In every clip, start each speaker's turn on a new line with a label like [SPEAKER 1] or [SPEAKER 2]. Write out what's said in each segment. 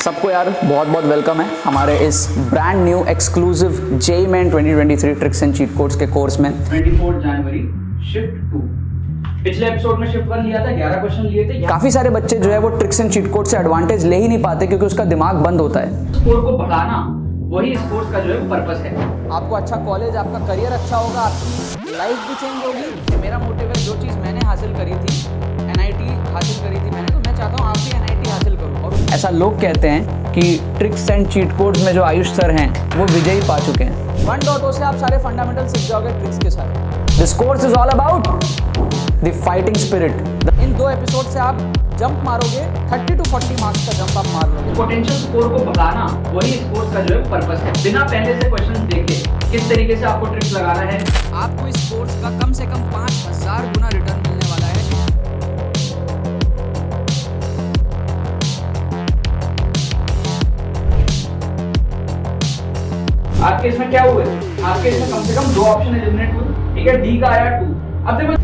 [SPEAKER 1] सबको यार बहुत बहुत वेलकम है हमारे इस brand new exclusive JEE main 2023 tricks and cheat codes के कोर्स में
[SPEAKER 2] 24 जनवरी शिफ्ट 2। पिछले एपिसोड में शिफ्ट 1 लिया था, 11 क्वेश्चन लिए थे।
[SPEAKER 1] काफी सारे बच्चे जो है वो ट्रिक्स एंड चीट कोड से एडवांटेज ले ही नहीं पाते क्योंकि उसका दिमाग बंद होता है।
[SPEAKER 2] स्कोर को बढ़ाना वही इस कोर्स का जो है पर्पस है।
[SPEAKER 1] आपको अच्छा कॉलेज, आपका करियर अच्छा होगा, आपकी लाइफ भी चेंज होगी। मेरा मोटिव है, जो चीज़ मैंने हासिल करी थी, NIT हासिल करी थी मैंने, तो मैं चाहता हूँ आप भी NIT हासिल करो। और ऐसा लोग कहते हैं कि ट्रिक्स एंड चीट कोड्स में जो आयुष सर हैं वो विजयी पा चुके हैं। 1.0 से आप सारे फंडामेंटल सीख जाओगे ट्रिक्स के साथ। This course is all about the fighting spirit. In 2 episode से आप जंप मारोगे, 30 to 40 मार्क्स का जंप आप मार लोगे।
[SPEAKER 2] पोटेंशियल स्कोर को बढ़ाना वही इस कोर्स का जो है पर्पस है। बिना पहले से क्वेश्चन देखे किस तरीके से आपको ट्रिक्स लगाना है।
[SPEAKER 1] आपको इस कोर्स का कम से कम 5000 गुना रिटर्न मिलने वाला है।
[SPEAKER 2] आपके इसमें क्या हुआ है? आपके इसमें कम से कम 2 ऑप्शन एलिमिनेट हुए, ठीक है। डी का आया 2। अब देखो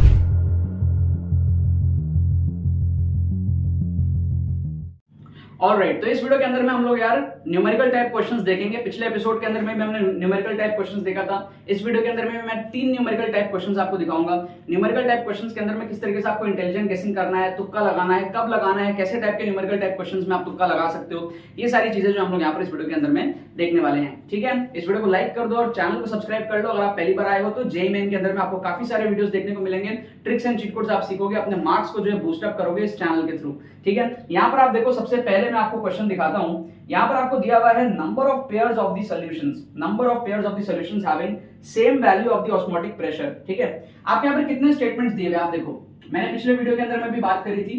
[SPEAKER 2] ऑलराइट, तो इस वीडियो के अंदर में हम लोग यार न्यूमेरिकल टाइप क्वेश्चंस देखेंगे। पिछले एपिसोड के अंदर में हमने न्यूमेरिकल टाइप क्वेश्चंस देखा था। इस वीडियो के अंदर में मैं 3 न्यूमेरिकल टाइप क्वेश्चंस आपको दिखाऊंगा। न्यूमेरिकल टाइप क्वेश्चंस के अंदर में किस तरीके से आपको इंटेलिजेंट गेसिंग करना है, तुक्का लगाना है, कब लगाना है, कैसे टाइप के न्यूमेरिकल टाइप क्वेश्चंस में आप तुक्का लगा सकते हो, ये सारी चीजें जो हम लोग यहाँ पर इस वीडियो के अंदर में देखने वाले हैं, ठीक है। इस वीडियो को लाइक कर दो और चैनल को सब्सक्राइब कर लो। अगर आप पहली बार आए हो तो जेईई मेन के अंदर में आपको काफी सारे वीडियोस देखने को मिलेंगे। ट्रिक्स एंड चीट कोड्स आप सीखोगे, अपने मार्क्स को जो है बूस्ट अप करोगे इस चैनल के थ्रू, ठीक है। यहाँ पर आप देखो, सबसे पहले मैं आपको क्वेश्चन दिखाता हूं। यहाँ पर आपको दिया हुआ है number of pairs of the solutions, number of pairs of the solutions having same value of the osmotic pressure, ठीक है। आप यहाँ पर कितने स्टेटमेंट्स दिए हुए आप देखो, मैंने पिछले वीडियो के अंदर में भी बात करी थी।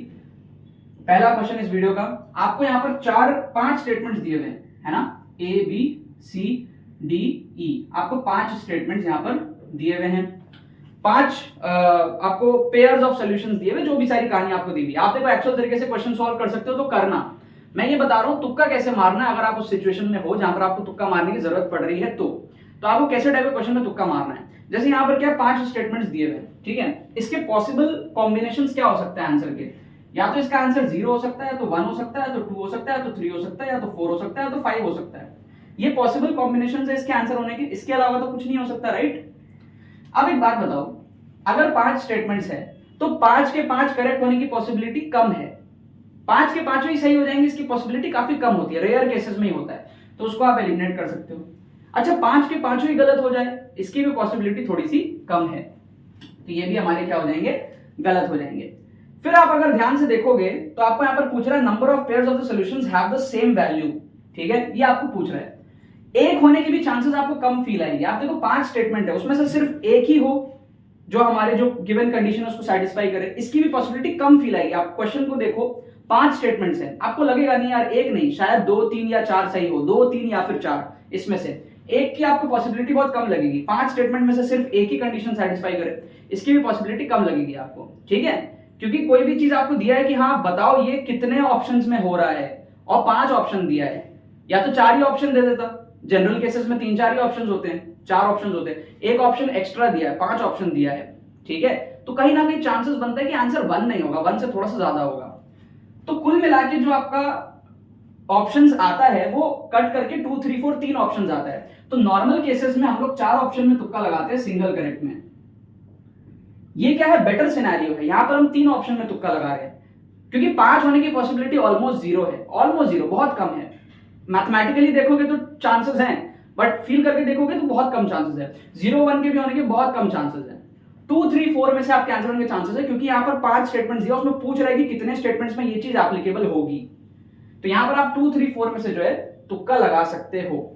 [SPEAKER 2] पहला क्वेश्चन इस वीडियो का, आपको यहाँ पर 5 स्टेटमेंट्स दिए हुए हैं, है ना। A B C D E, आपको 5 स्टेटमेंट्स यहाँ पर दिए हुए हैं। 5 आपको पेयर्स ऑफ सॉल्यूशंस दिए हुए, जो भी सारी कहानी आपको दी हुई। आप देखो एक्चुअल तरीके से क्वेश्चन सॉल्व कर सकते हो तो करना। मैं ये बता रहा हूं तुक्का कैसे मारना है। अगर आप उस सिचुएशन में हो जहां पर आपको तुक्का मारने की जरूरत पड़ रही है तो आपको कैसे टाइप के क्वेश्चन में तुक्का मारना है। जैसे यहाँ पर क्या 5 स्टेटमेंट्स दिए हुए, ठीक है। इसके पॉसिबल कॉम्बिनेशंस क्या हो सकते हैं आंसर के? या तो इसका आंसर 0 हो सकता है, तो 1 हो सकता है, तो 2 हो सकता है, तो 3 हो सकता है, या तो 4 हो सकता है, तो 5 हो सकता है। ये पॉसिबल कॉम्बिनेशंस है इसके आंसर होने के। इसके अलावा तो कुछ नहीं हो सकता, राइट। अब एक बात बताओ, अगर 5 स्टेटमेंट्स है तो 5 के 5 करेक्ट होने की पॉसिबिलिटी कम है। 5 के 5 ही सही हो जाएंगे, इसकी पॉसिबिलिटी काफी कम होती है, रेयर केसेस में ही होता है, तो उसको आप एलिमिनेट कर सकते हो। अच्छा, 5 के 5 ही गलत हो जाए, इसकी भी पॉसिबिलिटी थोड़ी सी कम है, तो ये भी हमारे क्या हो जाएंगे, गलत हो जाएंगे। फिर आप अगर ध्यान से देखोगे तो आपको यहाँ पर पूछ रहा है number of pairs of the solutions have the same value, ठीक है। ये आपको पूछ रहा है। एक होने की भी चांसेस आपको कम फील आएगी। आप देखो 5 स्टेटमेंट है, उसमें से सिर्फ एक ही हो जो हमारे जो गिवन कंडीशन है उसको सेटिस्फाई करे, इसकी भी पॉसिबिलिटी कम फील आएगी। आप क्वेश्चन को देखो, 5 स्टेटमेंट्स हैं, आपको लगेगा नहीं यार एक नहीं, शायद 2, 3 या 4 सही हो, 2, 3 या फिर 4, इसमें से एक की आपको पॉसिबिलिटी बहुत कम लगेगी। 5 स्टेटमेंट में से सिर्फ एक ही कंडीशन सेटिस्फाई करे, इसकी भी पॉसिबिलिटी कम लगेगी आपको, ठीक है। क्योंकि कोई भी चीज आपको दिया है कि हाँ बताओ ये कितने ऑप्शंस में हो रहा है, और 5 ऑप्शन दिया है, या तो 4 ही ऑप्शन दे देता। जनरल केसेस में 3-4 ही ऑप्शंस होते हैं, 4 ऑप्शंस होते हैं, एक ऑप्शन एक्स्ट्रा दिया है, 5 ऑप्शन दिया है, ठीक है। तो कहीं ना कहीं चांसेस बनता है कि आंसर 1 नहीं होगा, 1 से थोड़ा सा ज्यादा होगा। तो कुल मिला के जो आपका ऑप्शंस आता है वो कट करके 2, 3, 4 3 ऑप्शंस आता है। तो नॉर्मल केसेस में हम लोग 4 ऑप्शन में तुक्का लगाते हैं सिंगल करेक्ट में। ये क्या है, बेटर सिनेरियो है। यहां पर हम 3 ऑप्शन में तुक्का लगा रहे हैं क्योंकि 5 होने की पॉसिबिलिटी ऑलमोस्ट 0 है, ऑलमोस्ट 0, बहुत कम है। मैथमेटिकली देखोगे तो चांसेस हैं, बट फील करके देखोगे तो बहुत कम चांसेस है। 0, 1 के भी होने के बहुत कम चांसेस है। 2, 3, 4 में से आपके आंसर होने के चांसेस है, क्योंकि यहाँ पर 5 स्टेटमेंट्स दिया, उसमें पूछ रहा है कि कितने स्टेटमेंट्स में ये चीज एप्लीकेबल होगी। तो यहाँ पर आप 2, 3, 4 में से जो है तुक्का लगा सकते हो,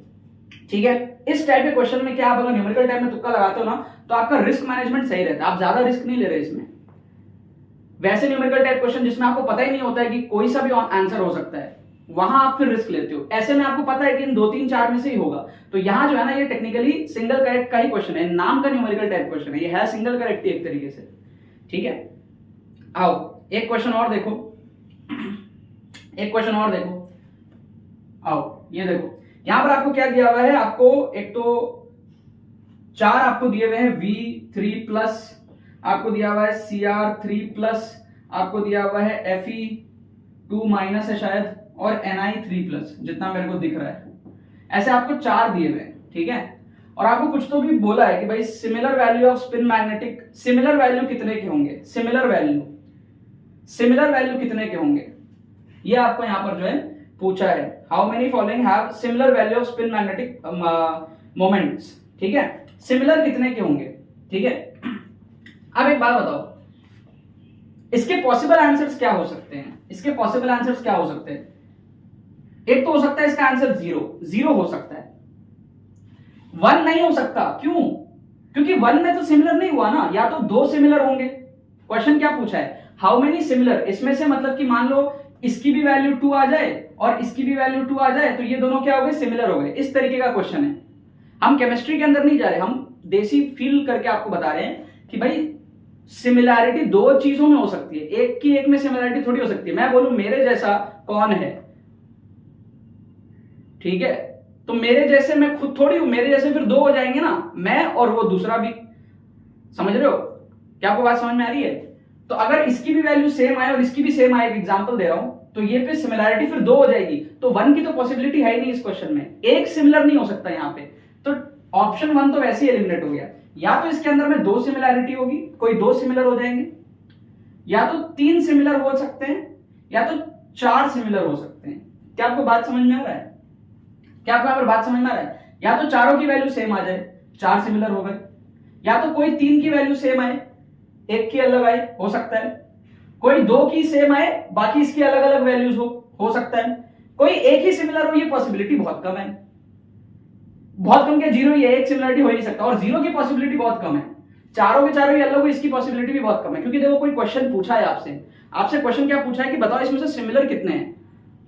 [SPEAKER 2] ठीक है। इस टाइप के क्वेश्चन में क्या आप अगर न्यूमेरिकल टाइप में तुक्का लगाते हो ना, तो आपका रिस्क मैनेजमेंट सही रहता है, आप ज्यादा रिस्क नहीं ले रहे इसमें। वैसे न्यूमेरिकल टाइप क्वेश्चन जिसमें आपको पता ही नहीं होता है कि कोई सा भी आंसर हो सकता है, वहां आप फिर रिस्क लेते हो। ऐसे में आपको पता है कि इन 2, 3, 4 में से ही होगा। तो यहां जो है ना, ये टेक्निकली सिंगल करेक्ट का ही क्वेश्चन है, नाम का न्यूमेरिकल टाइप क्वेश्चन है, ये है सिंगल करेक्ट एक तरीके से, ठीक है। आओ एक क्वेश्चन और देखो, एक क्वेश्चन और देखो। आओ ये देखो, यहां पर आपको क्या दिया हुआ है, आपको एक तो 4 आपको दिए हुए हैं V3+, आपको दिया हुआ है CR3+, आपको दिया हुआ है Fe2- है शायद, और Ni3+ जितना मेरे को दिख रहा है, ऐसे आपको 4 दिए हुए हैं, ठीक है। और आपको कुछ तो भी बोला है कि भाई similar value off spin magnetic, similar value कितने के होंगे, सिमिलर वैल्यू कितने के होंगे, ये आपको यहां पर जो है पूछा है। How many following have similar value off spin magnetic moments, ठीक है, सिमिलर कितने के होंगे, ठीक है। अब एक बात बताओ, इसके पॉसिबल आंसर्स क्या हो सकते हैं, इसके पॉसिबल आंसर्स क्या हो सकते हैं। एक तो हो सकता है इसका आंसर 0 हो सकता है, 1 नहीं हो सकता, क्यों, क्योंकि 1 में तो सिमिलर नहीं हुआ ना, या तो 2 सिमिलर होंगे। क्वेश्चन क्या पूछा है, हाउ मेनी सिमिलर, इसमें से मतलब कि मान लो इसकी भी वैल्यू 2 आ जाए और इसकी भी वैल्यू 2 आ जाए, तो ये दोनों क्या हो गए, सिमिलर हो गए। इस तरीके का क्वेश्चन है। हम केमिस्ट्री के अंदर नहीं जा रहे, हम देसी फील करके आपको बता रहे हैं कि भाई सिमिलैरिटी 2 चीजों में हो सकती है, एक की एक में सिमिलैरिटी थोड़ी हो सकती है। मैं बोलूं मेरे जैसा कौन है, ठीक है, तो मेरे जैसे मैं खुद थोड़ी हूं, मेरे जैसे फिर 2 हो जाएंगे ना, मैं और वो दूसरा भी। समझ रहे हो, क्या आपको बात समझ में आ रही है। तो अगर इसकी भी वैल्यू सेम आए और इसकी भी सेम आए, एक एग्जांपल दे रहा हूं, तो ये पे सिमिलैरिटी फिर 2 हो जाएगी, तो 1 की तो पॉसिबिलिटी है ही नहीं इस क्वेश्चन में, एक सिमिलर नहीं हो सकता यहां पे। तो ऑप्शन 1 तो वैसे ही एलिमिनेट हो गया। या तो इसके अंदर में 2 सिमिलैरिटी होगी, कोई 2 सिमिलर हो जाएंगे, या तो 3 सिमिलर हो सकते हैं, या तो 4 सिमिलर हो सकते हैं। क्या आपको बात समझ में आ रहा है, क्या आपको यहां पर बात समझ में आ रहा है। या तो चारों की वैल्यू सेम आ जाए, 4 सिमिलर हो गए, या तो कोई 3 की वैल्यू सेम आए, 1 की अलग आए, हो सकता है। कोई 2 की सेम आए, बाकी इसकी अलग अलग वैल्यूज हो सकता है। कोई एक ही सिमिलर हो, ये पॉसिबिलिटी बहुत कम है, बहुत कम। क्या 0 ही है, एक सिमिलरिटी हो ही नहीं सकता, और 0 की पॉसिबिलिटी बहुत कम है। चारों के चारों ही अलग हो, इसकी पॉसिबिलिटी भी बहुत कम है। क्योंकि देखो कोई क्वेश्चन पूछा है आपसे क्वेश्चन क्या पूछा है कि बताओ इसमें से सिमिलर कितने हैं,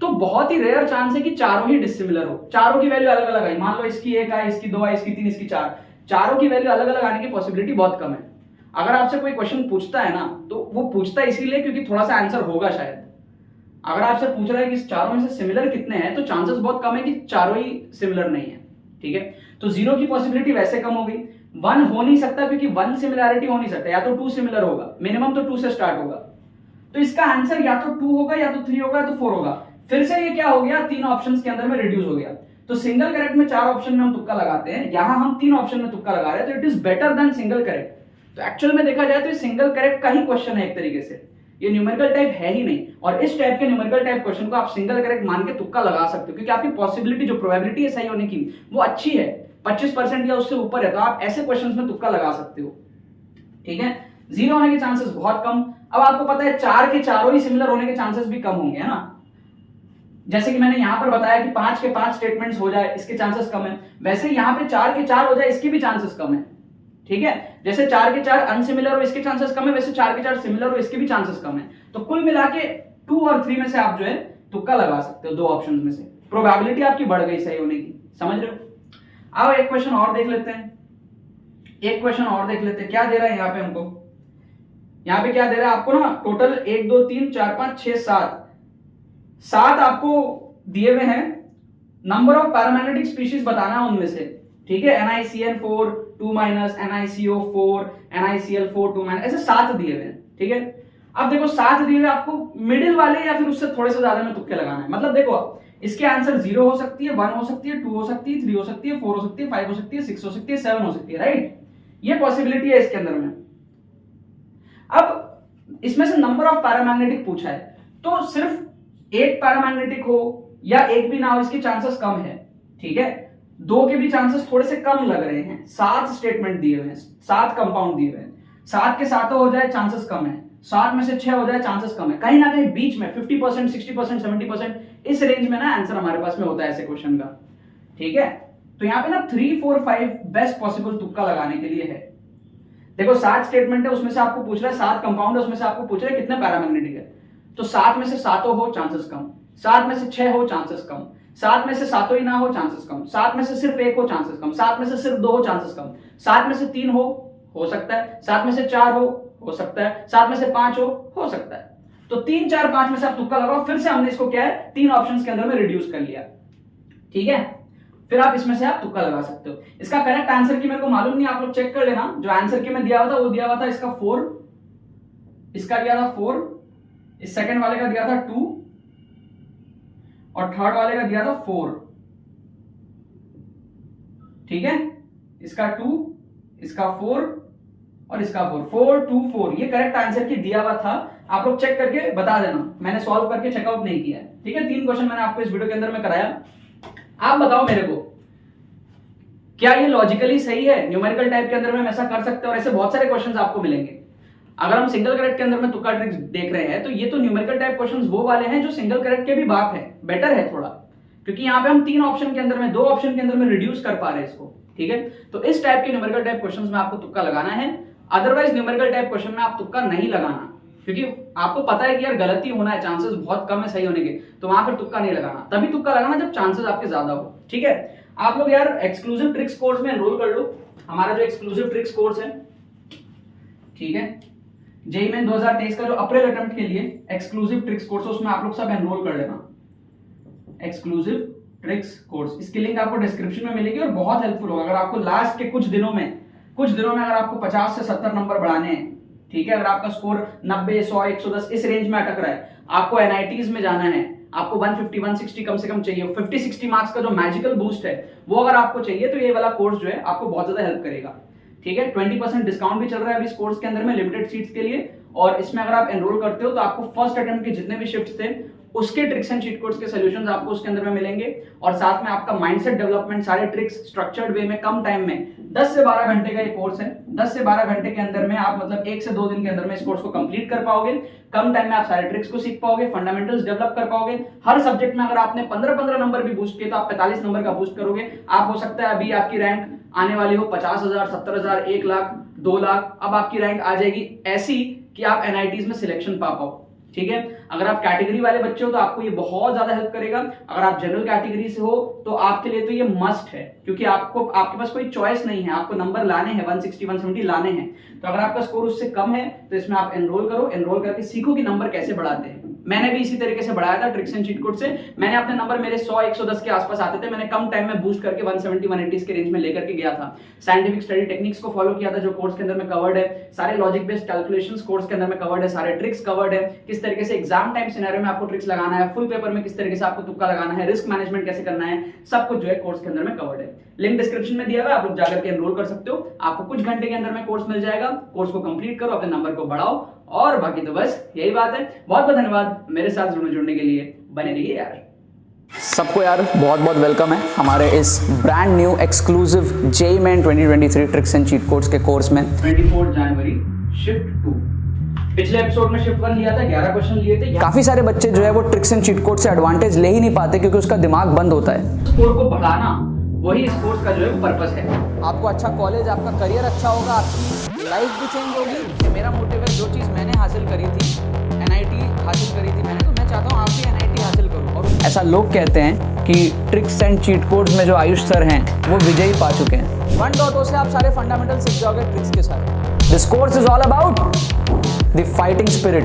[SPEAKER 2] तो बहुत ही रेयर चांस है कि चारों ही डिसिमिलर हो, चारों की वैल्यू अलग अलग आई। मान लो इसकी 1 आई, इसकी 2 आई, इसकी 3, इसकी 4, चारों की वैल्यू अलग अलग आने की पॉसिबिलिटी बहुत कम है। अगर आपसे कोई क्वेश्चन पूछता है ना, तो वो पूछता है इसीलिए क्योंकि थोड़ा सा आंसर होगा शायद। अगर आपसे पूछ रहा है कि इस चारों में से सिमिलर कितने हैं, तो चांसेस बहुत कम है कि चारों ही सिमिलर नहीं है, ठीक है। तो 0 की पॉसिबिलिटी वैसे कम हो गई। 1 हो नहीं सकता क्योंकि 1 सिमिलैरिटी हो नहीं सकता, या तो 2 सिमिलर होगा, मिनिमम तो 2 से स्टार्ट होगा। तो इसका आंसर या तो 2 होगा, या तो 3 होगा, या तो 4 होगा। फिर से ये क्या हो गया, 3 ऑप्शंस के अंदर में रिड्यूस हो गया। तो सिंगल करेक्ट में 4 ऑप्शन में हम तुक्का लगाते हैं, यहां हम 3 ऑप्शन में तुक्का लगा रहे हैं, तो it is better than single correct. तो एक्चुअल में देखा जाए तो ये सिंगल करेक्ट का ही क्वेश्चन है एक तरीके से, ये न्यूमेरिकल टाइप है ही नहीं। और इस टाइप के न्यूमेरिकल टाइप क्वेश्चन को आप सिंगल करेक्ट मान के तुक्का लगा सकते हो, क्योंकि आपकी पॉसिबिलिटी, जो प्रोबेबिलिटी है सही होने की, वो अच्छी है, 25% या उससे ऊपर है, तो आप ऐसे क्वेश्चंस में तुक्का लगा सकते हो, ठीक है। 0 होने के चांसेस बहुत कम। अब आपको पता है 4 के चारों ही सिमिलर होने के चांसेस भी कम होंगे, है ना। जैसे कि मैंने यहां पर बताया कि 5 के 5 स्टेटमेंट्स हो जाए, इसके चांसेस कम है, वैसे यहां पे 4 के 4 हो जाए, इसके भी चांसेस कम है, ठीक है। जैसे 4 के 4 अनसिमिलर हो, इसके चांसेस कम है, वैसे 4 के 4 सिमिलर हो, इसके भी चांसेस कम है। तो कुल मिला के 2 और 3 में से आप जो है तुक्का लगा सकते हो, 2 ऑप्शंस में से। प्रोबेबिलिटी आपकी बढ़ गई सही होने की, समझ रहे हो। अब एक क्वेश्चन और देख लेते हैं, एक क्वेश्चन और देख लेते हैं। क्या दे रहा है यहाँ पे हमको, यहाँ पे क्या दे रहा है आपको ना, टोटल 1 2 3 4 5 6 7 आपको दिए हुए हैं। नंबर ऑफ पैरामैग्नेटिक स्पीशीज बताना है उनमें से, ठीक है। NiCN4 2 NiCO4 NiCl4 2 ऐसे 7 दिए हुए हैं, ठीक है। अब देखो 7 दिए हुए, आपको मिडिल वाले या फिर उससे थोड़े से ज्यादा में तुक्के लगाना है। मतलब देखो इसके आंसर 0 हो सकती है, 1 हो सकती है, 2 हो सकती है, 3 हो सकती है, 4 हो सकती है, 5 हो सकती है, 6 हो सकती है, 7 हो सकती है, राइट। ये पॉसिबिलिटी है इसके अंदर में। अब इसमें से नंबर ऑफ पैरामैग्नेटिक पूछा है, तो सिर्फ एक पैरामैग्नेटिक हो या एक भी ना हो, इसके चांसेस कम है, ठीक है। 2 के भी चांसेस थोड़े से कम लग रहे हैं। 7 स्टेटमेंट दिए हुए हैं, 7 कंपाउंड दिए हुए हैं, 7 के 7 हो जाए चांसेस कम है, 7 में से 6 हो जाए चांसेस कम है। कहीं ना कहीं बीच में 50%, 60%, 70% इस रेंज में ना आंसर हमारे पास में होता है ऐसे क्वेश्चन का, ठीक है। तो यहाँ पे ना 3 4 5 बेस्ट पॉसिबल तुक्का लगाने के लिए है। देखो 7 स्टेटमेंट है, उसमें से आपको पूछ रहा है, 7 कंपाउंड है, उसमें से आपको पूछ रहा है कितने पैरामैग्नेटिक है। तो 7 में से 7 हो चांसेस कम, 7 में से 6 हो चांसेस कम, 7 में से 7 ही ना हो चांसेस कम, 7 में से सिर्फ 1 हो चांसेस कम, 7 में से सिर्फ 2 हो चांसेस कम, 7 में से 3 हो सकता है, 7 में से 4 हो सकता है, 7 में से 5 हो सकता है। तो 3 4 5 में से आप तुक्का लगाओ। फिर से हमने इसको क्या है 3 ऑप्शंस के अंदर में रिड्यूस कर लिया, ठीक है। फिर आप इसमें से आप तुक्का लगा सकते हो। इसका करेक्ट आंसर की मेरे को मालूम नहीं, आप लोग चेक कर लेना। जो आंसर की मैं दिया हुआ था वो दिया हुआ था इसका 4, इसका दिया था 4, इस सेकंड वाले का दिया था 2, और थर्ड वाले का दिया था 4। ठीक है, इसका 2, इसका 4 और इसका 4, 4 2 4, ये करेक्ट आंसर की दिया हुआ था। आप लोग चेक करके बता देना, मैंने सॉल्व करके चेकआउट नहीं किया है। ठीक है, 3 क्वेश्चन मैंने आपको इस वीडियो के अंदर में कराया। आप बताओ मेरे को, क्या ये लॉजिकली सही है? न्यूमेरिकल टाइप के अंदर में हम ऐसा कर सकते हैं, और ऐसे बहुत सारे क्वेश्चंस आपको मिलेंगे। अगर हम सिंगल करेक्ट के अंदर में तुक्का ट्रिक्स देख रहे हैं, तो ये तो न्यूमेरिकल टाइप क्वेश्चंस वो वाले हैं जो सिंगल करेक्ट के भी बाप है, बेटर है थोड़ा, क्योंकि यहाँ पे हम 3 ऑप्शन के अंदर में 2 ऑप्शन के अंदर में रिड्यूस कर पा रहे हैं इसको। ठीक है, तो इस टाइप के न्यूमेरिकल टाइप क्वेश्चंस में आपको तुक्का लगाना है। अदरवाइज न्यूमेरिकल टाइप क्वेश्चन में आप तुक्का नहीं लगाना, क्योंकि आपको पता है कि यार गलती होना है, चांसेस बहुत कम है सही होने के, तो वहां पर तुक्का नहीं लगाना। तभी तुक्का लगाना जब चांसेस आपके ज्यादा हो। ठीक है, आप लोग यार एक्सक्लूसिव ट्रिक्स कोर्स में एनरोल कर लो, हमारा जो एक्सक्लूसिव ट्रिक्स कोर्स है। ठीक है, जेईई मेन 2023 का जो अप्रैल अटेम्प्ट के लिए एक्सक्लूसिव ट्रिक्स कोर्स है, उसमें आप लोग सब एनरोल कर लेना। एक्सक्लूसिव ट्रिक्स कोर्स, इसकी लिंक आपको डिस्क्रिप्शन में मिलेगी और बहुत हेल्पफुल होगा। अगर आपको लास्ट के कुछ दिनों में अगर आपको 50 से 70 नंबर बढ़ाने हैं, ठीक है, अगर आपका स्कोर 90 100 110 इस रेंज में अटक रहा है, आपको एनआईटीज में जाना है, आपको 150 160 कम से कम चाहिए, 50 60 मार्क्स का जो मैजिकल बूस्ट है वो अगर आपको चाहिए, तो ये वाला कोर्स जो है आपको बहुत ज्यादा हेल्प करेगा। ठीक है, 20% डिस्काउंट भी चल रहा है अभी इस कोर्स के अंदर में लिमिटेड सीट्स के लिए, और इसमें अगर आप एनरोल करते हो तो आपको फर्स्ट अटेम्प्ट के जितने भी शिफ्ट्स थे उसके ट्रिक्स एंड चीट कोड्स के सॉल्यूशंस आपको उसके अंदर में मिलेंगे, और साथ में आपका माइंडसेट डेवलपमेंट, सारे ट्रिक्स स्ट्रक्चर्ड वे में कम टाइम में 10 से 12 घंटे का ये कोर्स है। 10 से 12 घंटे के अंदर में आप मतलब 1 से 2 दिन के अंदर में इस कोर्स को कंप्लीट कर पाओगे। कम टाइम में आप सारे ट्रिक्स को सीख पाओगे, फंडामेंटल्स डेवलप कर पाओगे। हर सब्जेक्ट में अगर आपने 15-15 नंबर भी बूस्ट किए तो आप 45 नंबर का बूस्ट करोगे। आप हो सकता है अभी आपकी रैंक आने वाली हो 50,000, 70,000, 1 लाख, 2 लाख, अब आपकी रैंक आ जाएगी ऐसी कि आप एनआईटीज में सिलेक्शन पा पाओ। ठीक है, अगर आप कैटेगरी वाले बच्चे हो तो आपको ये बहुत ज्यादा हेल्प करेगा। अगर आप जनरल कैटेगरी से हो तो आपके लिए तो ये मस्ट है, क्योंकि आपके पास कोई चॉइस नहीं है, आपको नंबर लाने हैं, 160 170 लाने हैं। तो अगर आपका स्कोर उससे कम है तो इसमें आप एनरोल करो, एनरोल करके सीखो कि नंबर कैसे बढ़ाते हैं। मैंने भी इसी तरीके से बढ़ाया था ट्रिक्स एंड चीट कोड से। मैंने अपने नंबर मेरे 100 110 के आसपास आते थे, मैंने कम टाइम में बूस्ट करके 170 180 के रेंज में लेकर के गया था। साइंटिफिक स्टडी टेक्निक्स को फॉलो किया था जो कोर्स के अंदर में कवर्ड है, सारे लॉजिक बेस्ड कैलकुलेशंस कोर्स के अंदर में कवर्ड है, सारे ट्रिक्स कवर्ड है, किस तरीके से एग्जाम टाइम सिनेरियो में आपको ट्रिक्स लगाना है, फुल पेपर में किस तरीके से आपको तुक्का लगाना है, रिस्क मैनेजमेंट कैसे करना है, सब कुछ जो है कोर्स के अंदर में कवर्ड है। लिंक डिस्क्रिप्शन में दिया हुआ है, आप लोग जाकर के एनरोल कर सकते हो। आपको कुछ घंटे के अंदर में कोर्स मिल जाएगा। कोर्स को कंप्लीट करो, अपने नंबर को बढ़ाओ, और बाकी तो बस यही बात है। बहुत बहुत धन्यवाद मेरे साथ जुड़ने के लिए, बने रहिए यार।
[SPEAKER 1] सबको यार बहुत बहुत वेलकम है हमारे इस brand new exclusive JEE main 2023 tricks and cheat codes के कोर्स में।
[SPEAKER 2] 24 जनवरी शिफ्ट 2, पिछले एपिसोड में शिफ्ट 1 लिया था, 11 क्वेश्चन लिए थे।
[SPEAKER 1] काफी सारे बच्चे जो है वो ट्रिक्स एंड चीट कोड से एडवांटेज ले ही नहीं पाते, क्योंकि उसका दिमाग बंद होता है।
[SPEAKER 2] स्कोर को बढ़ाना वही इस कोर्स का जो है पर्पस है।
[SPEAKER 1] आपको अच्छा कॉलेज, आपका करियर अच्छा होगा, आपकी लाइफ भी चेंज होगी। ये मेरा मोटिव है। जो चीज़ मैंने हासिल करी थी, एनआईटी हासिल करी थी मैंने, तो मैं चाहता हूँ आप भी एनआईटी हासिल करो। और ऐसा लोग कहते हैं कि ट्रिक्स एंड चीट कोड्स में जो आयुष सर हैं वो विजयी पा चुके हैं। 1.0 से आप सारे फंडामेंटल सीख जाओगे ट्रिक्स के साथ। This course is all about the fighting spirit.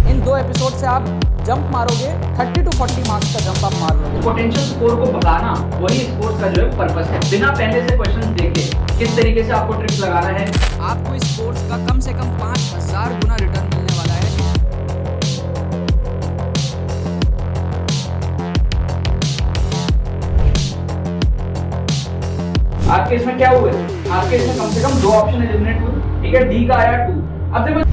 [SPEAKER 1] In 2 episode से आप जंप मारोगे, 30 to 40 मार्क्स का जंप आप मार लोगे।
[SPEAKER 2] पोटेंशियल स्कोर को बढ़ाना वही इस कोर्स का जो है पर्पस है। बिना पहले से क्वेश्चंस देखे किस तरीके से आपको ट्रिक्स लगाना है।
[SPEAKER 1] आपको इस कोर्स का कम से कम 5000 गुना रिटर्न मिलने वाला है।
[SPEAKER 2] आपके इसमें क्या हुआ है? आपके इसमें कम से कम 2 ऑप्शन एलिमिनेट हुए। ठीक है, डी का आया 2। अब देखो